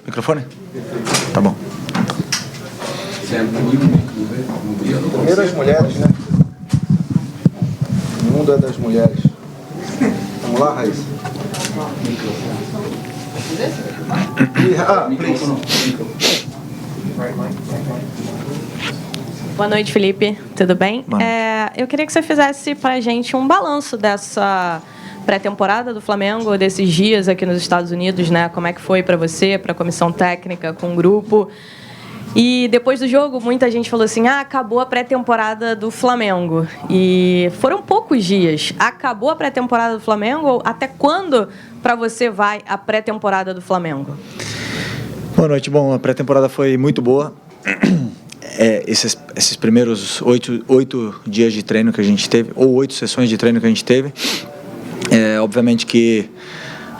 Microfone? Tá bom. Primeiro as mulheres, né? O mundo é das mulheres. Vamos lá, Raíssa? Boa noite, Felipe. Tudo bem? Eu queria que você fizesse para a gente um balanço dessa pré-temporada do Flamengo, desses dias aqui nos Estados Unidos, né? Como é que foi para você, para a comissão técnica, com o grupo? E depois do jogo, muita gente falou assim, acabou a pré-temporada do Flamengo. E foram poucos dias. Acabou a pré-temporada do Flamengo? Até quando, para você, vai a pré-temporada do Flamengo? Boa noite. Bom, a pré-temporada foi muito boa. Esses primeiros 8 dias de treino que a gente teve, ou 8 sessões de treino que a gente teve, obviamente que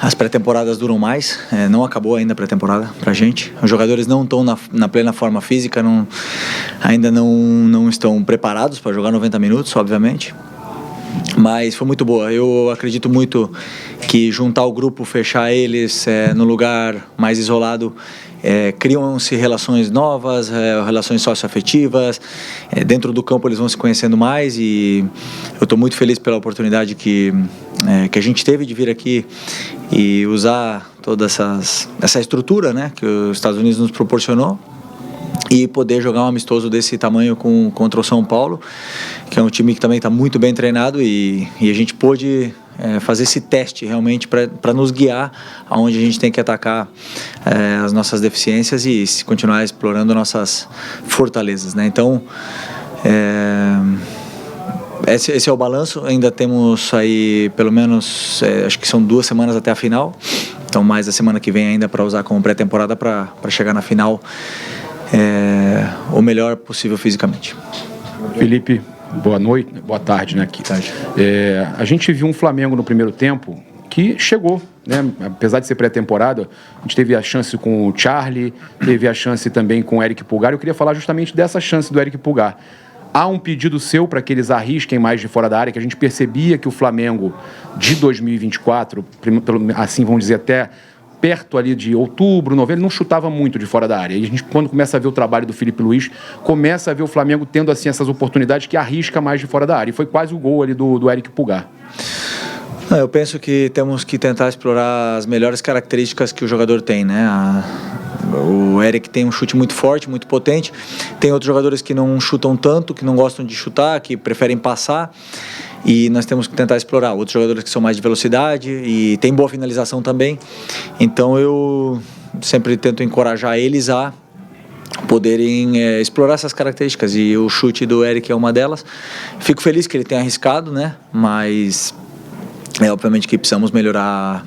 as pré-temporadas duram mais, não acabou ainda a pré-temporada pra gente. Os jogadores não estão na plena forma física, ainda não estão preparados para jogar 90 minutos, obviamente. Mas foi muito boa. Eu acredito muito que juntar o grupo, fechar eles no lugar mais isolado, criam-se relações novas, relações socioafetivas. Dentro do campo eles vão se conhecendo mais e eu estou muito feliz pela oportunidade que a gente teve de vir aqui e usar toda essa estrutura, né, que os Estados Unidos nos proporcionou e poder jogar um amistoso desse tamanho contra o São Paulo, que é um time que também está muito bem treinado e a gente pôde fazer esse teste realmente para nos guiar aonde a gente tem que atacar as nossas deficiências e continuar explorando nossas fortalezas, né? Então, esse é o balanço. Ainda temos aí pelo menos, acho que são 2 semanas até a final, então mais a semana que vem ainda para usar como pré-temporada para chegar na final o melhor possível fisicamente. Felipe, boa noite, boa tarde, né? Aqui. A gente viu um Flamengo no primeiro tempo que chegou, né? Apesar de ser pré-temporada, a gente teve a chance com o Charlie, teve a chance também com o Eric Pulgar. Eu queria falar justamente dessa chance do Eric Pulgar. Há um pedido seu para que eles arrisquem mais de fora da área, que a gente percebia que o Flamengo de 2024, assim vamos dizer até perto ali de outubro, novembro, ele não chutava muito de fora da área. E a gente, quando começa a ver o trabalho do Felipe Luiz, começa a ver o Flamengo tendo assim essas oportunidades que arrisca mais de fora da área. E foi quase o gol ali do Eric Pulgar. Eu penso que temos que tentar explorar as melhores características que o jogador tem, né? O Eric tem um chute muito forte, muito potente. Tem outros jogadores que não chutam tanto, que não gostam de chutar, que preferem passar. E nós temos que tentar explorar outros jogadores que são mais de velocidade e tem boa finalização também. Então eu sempre tento encorajar eles a poderem explorar essas características e o chute do Eric é uma delas. Fico feliz que ele tenha arriscado, né? Mas obviamente que precisamos melhorar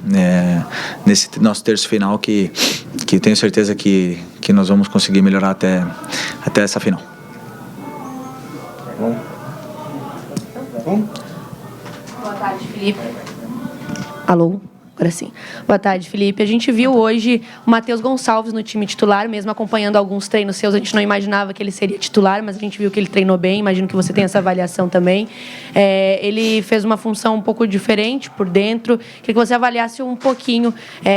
nesse nosso terço final que tenho certeza que nós vamos conseguir melhorar até essa final. Boa tarde, Felipe. Alô? Agora sim. Boa tarde, Felipe. A gente viu hoje o Matheus Gonçalves no time titular, mesmo acompanhando alguns treinos seus. A gente não imaginava que ele seria titular, mas a gente viu que ele treinou bem. Imagino que você tenha essa avaliação também. Ele fez uma função um pouco diferente por dentro. Queria que você avaliasse um pouquinho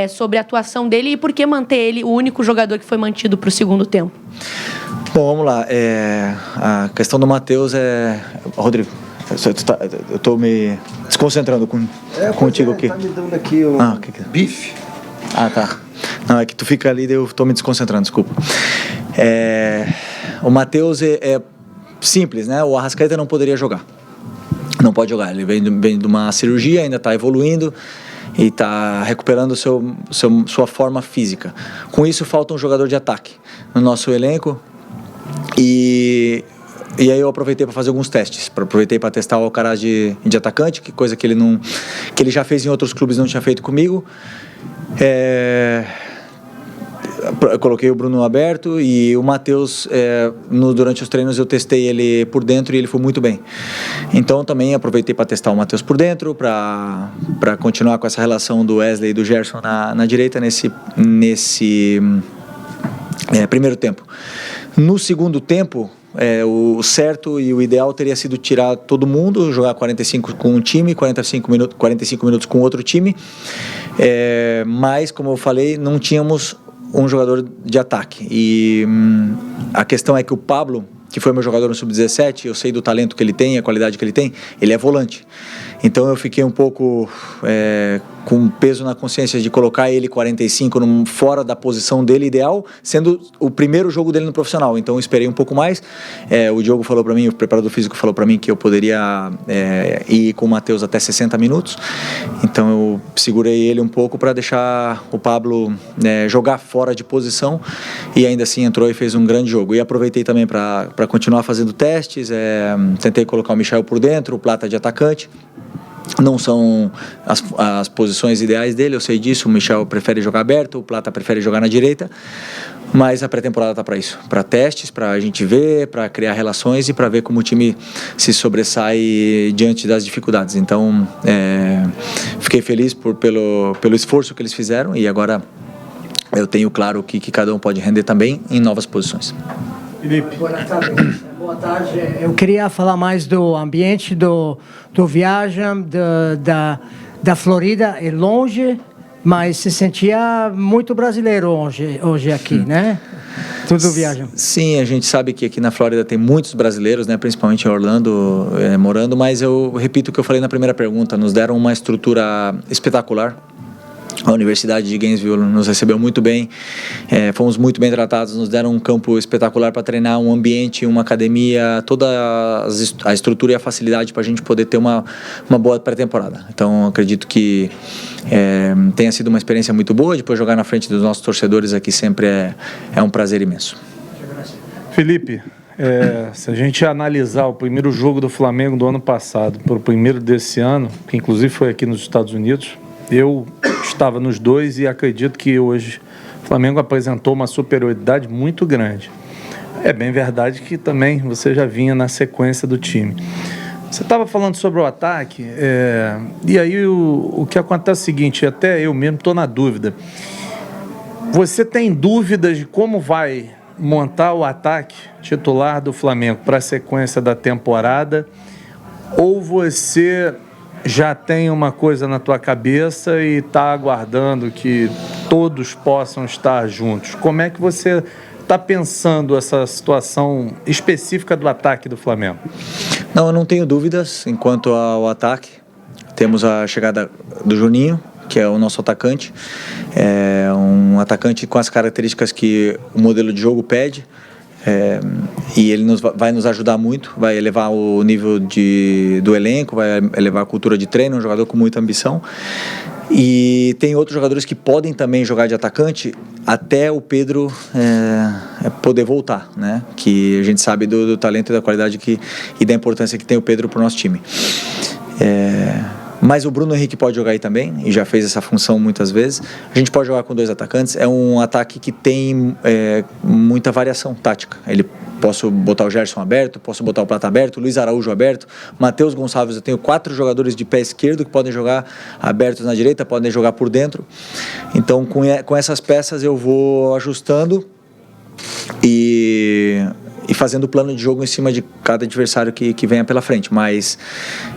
sobre a atuação dele e por que manter ele o único jogador que foi mantido para o segundo tempo. Bom, vamos lá. A questão do Matheus Rodrigo, eu estou me desconcentrando contigo aqui. Tá me dando aqui o bife. Tá. Não, é que tu fica ali e eu estou me desconcentrando, desculpa. O Matheus é simples, né? O Arrascaeta não poderia jogar. Não pode jogar. Ele vem de uma cirurgia, ainda está evoluindo e está recuperando sua forma física. Com isso, falta um jogador de ataque no nosso elenco e aí eu aproveitei para fazer alguns testes, aproveitei para testar o Alcaraz de atacante, que coisa que ele já fez em outros clubes e não tinha feito comigo. Eu coloquei o Bruno aberto e o Matheus, durante os treinos eu testei ele por dentro e ele foi muito bem. Então também aproveitei para testar o Matheus por dentro, para continuar com essa relação do Wesley e do Gerson na direita nesse primeiro tempo. No segundo tempo, o certo e o ideal teria sido tirar todo mundo, jogar 45 com um time, 45 minutos com outro time, mas como eu falei, não tínhamos um jogador de ataque. E a questão é que o Pablo, que foi meu jogador no Sub-17, eu sei do talento que ele tem, a qualidade que ele tem, ele é volante. Então eu fiquei um pouco com peso na consciência de colocar ele 45 fora da posição dele ideal, sendo o primeiro jogo dele no profissional. Então eu esperei um pouco mais. O Diogo falou para mim, o preparador físico falou para mim que eu poderia ir com o Matheus até 60 minutos. Então eu segurei ele um pouco para deixar o Pablo jogar fora de posição, e ainda assim entrou e fez um grande jogo. E aproveitei também para continuar fazendo testes, tentei colocar o Michel por dentro, o Plata de atacante. Não são as posições ideais dele, eu sei disso. O Michel prefere jogar aberto, o Plata prefere jogar na direita, mas a pré-temporada está para isso, para testes, para a gente ver, para criar relações e para ver como o time se sobressai diante das dificuldades. Então, fiquei feliz pelo esforço que eles fizeram, e agora eu tenho claro que cada um pode render também em novas posições. Felipe. Boa tarde. Eu queria falar mais do ambiente, do viagem, da Florida. É longe, mas se sentia muito brasileiro hoje aqui, né? Tudo viagem. Sim, a gente sabe que aqui na Flórida tem muitos brasileiros, né? Principalmente em Orlando, morando, mas eu repito o que eu falei na primeira pergunta, nos deram uma estrutura espetacular. A Universidade de Gainesville nos recebeu muito bem, fomos muito bem tratados, nos deram um campo espetacular para treinar, um ambiente, uma academia, toda a estrutura e a facilidade para a gente poder ter uma boa pré-temporada. Então, acredito que tenha sido uma experiência muito boa. Depois, jogar na frente dos nossos torcedores aqui sempre é um prazer imenso. Felipe, se a gente analisar o primeiro jogo do Flamengo do ano passado para o primeiro desse ano, que inclusive foi aqui nos Estados Unidos, eu estava nos dois e acredito que hoje o Flamengo apresentou uma superioridade muito grande. É bem verdade que também você já vinha na sequência do time. Você estava falando sobre o ataque, e aí o que acontece é o seguinte, até eu mesmo estou na dúvida. Você tem dúvidas de como vai montar o ataque titular do Flamengo para a sequência da temporada, ou você já tem uma coisa na tua cabeça e está aguardando que todos possam estar juntos? Como é que você está pensando essa situação específica do ataque do Flamengo? Não, eu não tenho dúvidas enquanto ao ataque. Temos a chegada do Juninho, que é o nosso atacante. É um atacante com as características que o modelo de jogo pede. E ele vai nos ajudar muito, vai elevar o nível do elenco, vai elevar a cultura de treino, um jogador com muita ambição. E tem outros jogadores que podem também jogar de atacante até o Pedro poder voltar, né? Que a gente sabe do talento e da qualidade e da importância que tem o Pedro para o nosso time. Mas o Bruno Henrique pode jogar aí também, e já fez essa função muitas vezes. A gente pode jogar com dois atacantes. É um ataque que tem muita variação tática. Posso botar o Gerson aberto, posso botar o Plata aberto, o Luiz Araújo aberto, Matheus Gonçalves. Eu tenho 4 jogadores de pé esquerdo que podem jogar abertos na direita, podem jogar por dentro. Então, com essas peças eu vou ajustando e fazendo o plano de jogo em cima de cada adversário que venha pela frente. Mas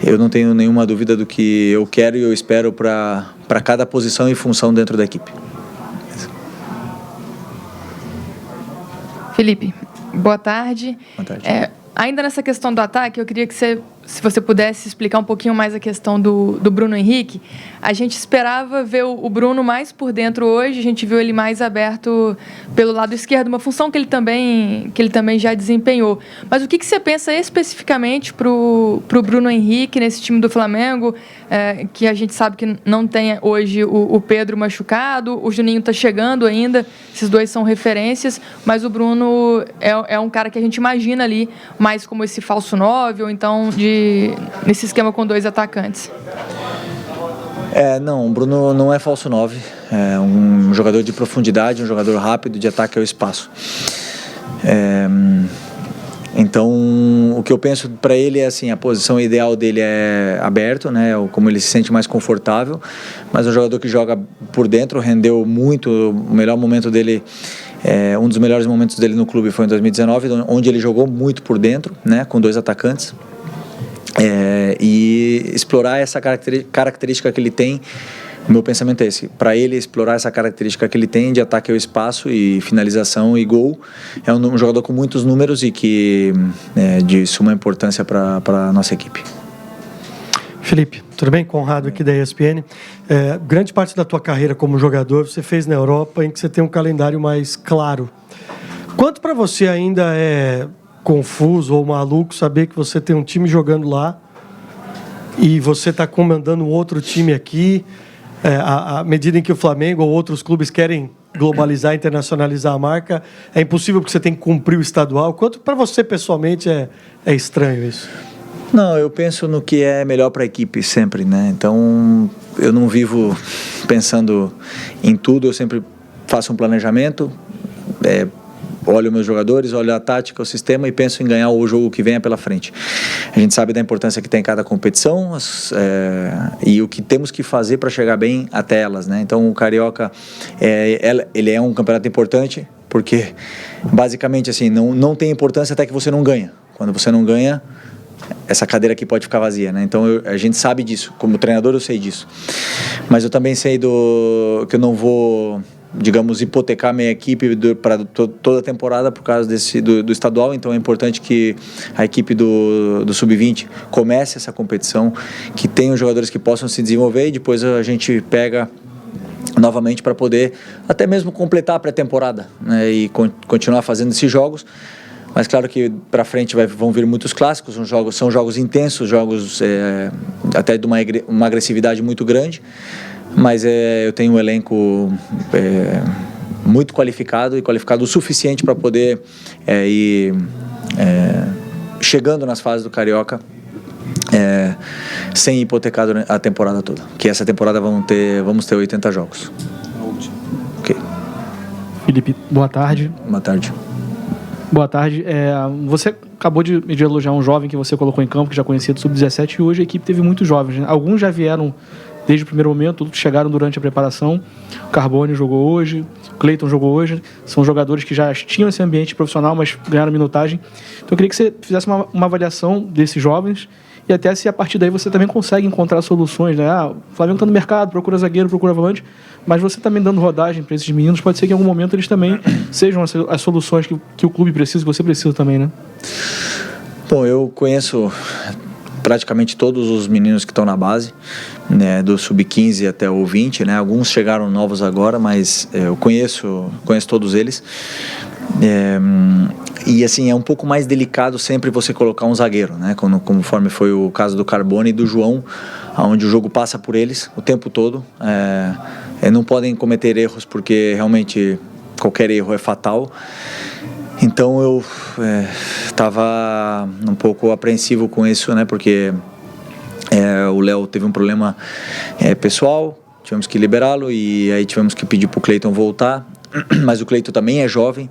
eu não tenho nenhuma dúvida do que eu quero e eu espero para cada posição e função dentro da equipe. Felipe, boa tarde. Boa tarde. Ainda nessa questão do ataque, eu queria que se você pudesse explicar um pouquinho mais a questão do Bruno Henrique. A gente esperava ver o Bruno mais por dentro hoje, a gente viu ele mais aberto pelo lado esquerdo, uma função que ele também já desempenhou. Mas o que você pensa especificamente para o Bruno Henrique nesse time do Flamengo, que a gente sabe que não tem hoje o Pedro machucado, o Juninho está chegando ainda, esses dois são referências, mas o Bruno é um cara que a gente imagina ali mais como esse falso 9, ou então nesse esquema com 2 atacantes. Não, o Bruno não é falso 9, é um jogador de profundidade, um jogador rápido, de ataque ao espaço. Então, o que eu penso para ele é assim, a posição ideal dele é aberto, né, como ele se sente mais confortável, mas é um jogador que joga por dentro, rendeu muito, o melhor momento dele, um dos melhores momentos dele no clube foi em 2019, onde ele jogou muito por dentro, né, com 2 atacantes. E explorar essa característica que ele tem O meu pensamento é esse, para ele explorar essa característica que ele tem de ataque ao espaço e finalização e gol. É um jogador com muitos números e que é de suma importância para a nossa equipe. Felipe, tudo bem? Conrado aqui da ESPN. Grande parte da tua carreira como jogador você fez na Europa, em que você tem um calendário mais claro. Quanto para você ainda é confuso ou maluco saber que você tem um time jogando lá e você está comandando um outro time aqui, à medida em que o Flamengo ou outros clubes querem globalizar, internacionalizar a marca, é impossível porque você tem que cumprir o estadual. Quanto para você pessoalmente é estranho isso? Não, eu penso no que é melhor para a equipe sempre, né? Então, eu não vivo pensando em tudo, eu sempre faço um planejamento, olho meus jogadores, olho a tática, o sistema e penso em ganhar o jogo que venha pela frente. A gente sabe da importância que tem cada competição e o que temos que fazer para chegar bem até elas, né? Então, o Carioca, ele é um campeonato importante porque, basicamente, assim, não tem importância até que você não ganha. Quando você não ganha, essa cadeira aqui pode ficar vazia, né? Então a gente sabe disso, como treinador eu sei disso, mas eu também sei que eu não vou, digamos, hipotecar minha equipe para toda a temporada por causa do estadual. Então é importante que a equipe do Sub-20 comece essa competição, que tenha os jogadores que possam se desenvolver e depois a gente pega novamente para poder até mesmo completar a pré-temporada, né? E continuar fazendo esses jogos. Mas claro que para frente vão vir muitos clássicos, são jogos intensos, jogos até de uma agressividade muito grande, mas eu tenho um elenco muito qualificado e qualificado o suficiente para poder ir chegando nas fases do Carioca sem hipotecar a temporada toda, que essa temporada vamos ter 80 jogos. Okay. Felipe, boa tarde. Boa tarde. Boa tarde. Você acabou de elogiar um jovem que você colocou em campo, que já conhecia do Sub-17, e hoje a equipe teve muitos jovens, né? Alguns já vieram desde o primeiro momento, outros chegaram durante a preparação. O Carbone jogou hoje, o Cleiton jogou hoje. São jogadores que já tinham esse ambiente profissional, mas ganharam minutagem. Então eu queria que você fizesse uma avaliação desses jovens e até se a partir daí você também consegue encontrar soluções, né? O Flamengo está no mercado, procura zagueiro, procura volante, mas você também dando rodagem para esses meninos, pode ser que em algum momento eles também sejam as soluções que o clube precisa, que você precisa também, né? Bom, eu conheço praticamente todos os meninos que estão na base, né, do Sub-15 até o 20, né? Alguns chegaram novos agora, mas eu conheço todos eles. E assim, é um pouco mais delicado sempre você colocar um zagueiro, né? Conforme foi o caso do Carbone e do João, onde o jogo passa por eles o tempo todo. Não podem cometer erros porque realmente qualquer erro é fatal. Então eu estava um pouco apreensivo com isso, né? Porque o Léo teve um problema pessoal, tivemos que liberá-lo e aí tivemos que pedir para o Cleiton voltar. Mas o Cleiton também é jovem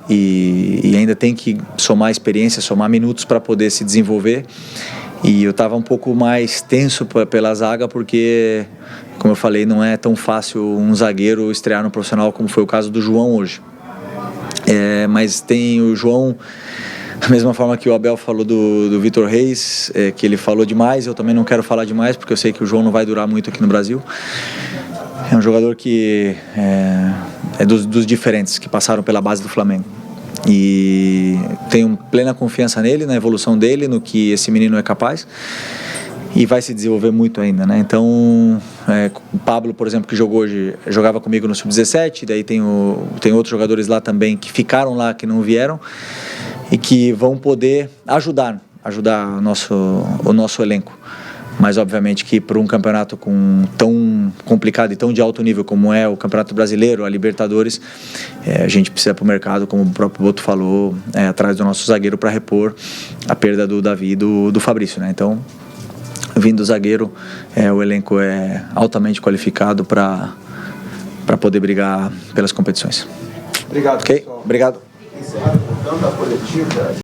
e ainda tem que somar experiência, somar minutos para poder se desenvolver. E eu estava um pouco mais tenso pela zaga porque, como eu falei, não é tão fácil um zagueiro estrear no profissional como foi o caso do João hoje. Mas tem o João, da mesma forma que o Abel falou do Vitor Reis, que ele falou demais, eu também não quero falar demais porque eu sei que o João não vai durar muito aqui no Brasil. É um jogador que é dos diferentes que passaram pela base do Flamengo. E tenho plena confiança nele, na evolução dele, no que esse menino é capaz. E vai se desenvolver muito ainda, né? Então, o Pablo, por exemplo, que jogou hoje, jogava comigo no Sub-17, daí tem outros jogadores lá também que ficaram lá, que não vieram, e que vão poder ajudar o nosso elenco. Mas, obviamente, que para um campeonato tão complicado e tão de alto nível como é o Campeonato Brasileiro, a Libertadores, a gente precisa ir para o mercado, como o próprio Boto falou, atrás do nosso zagueiro para repor a perda do Davi e do Fabrício, né? Então, vindo do zagueiro, o elenco é altamente qualificado para poder brigar pelas competições. Obrigado, okay? Pessoal. Obrigado. Encerrado, portanto, a coletiva.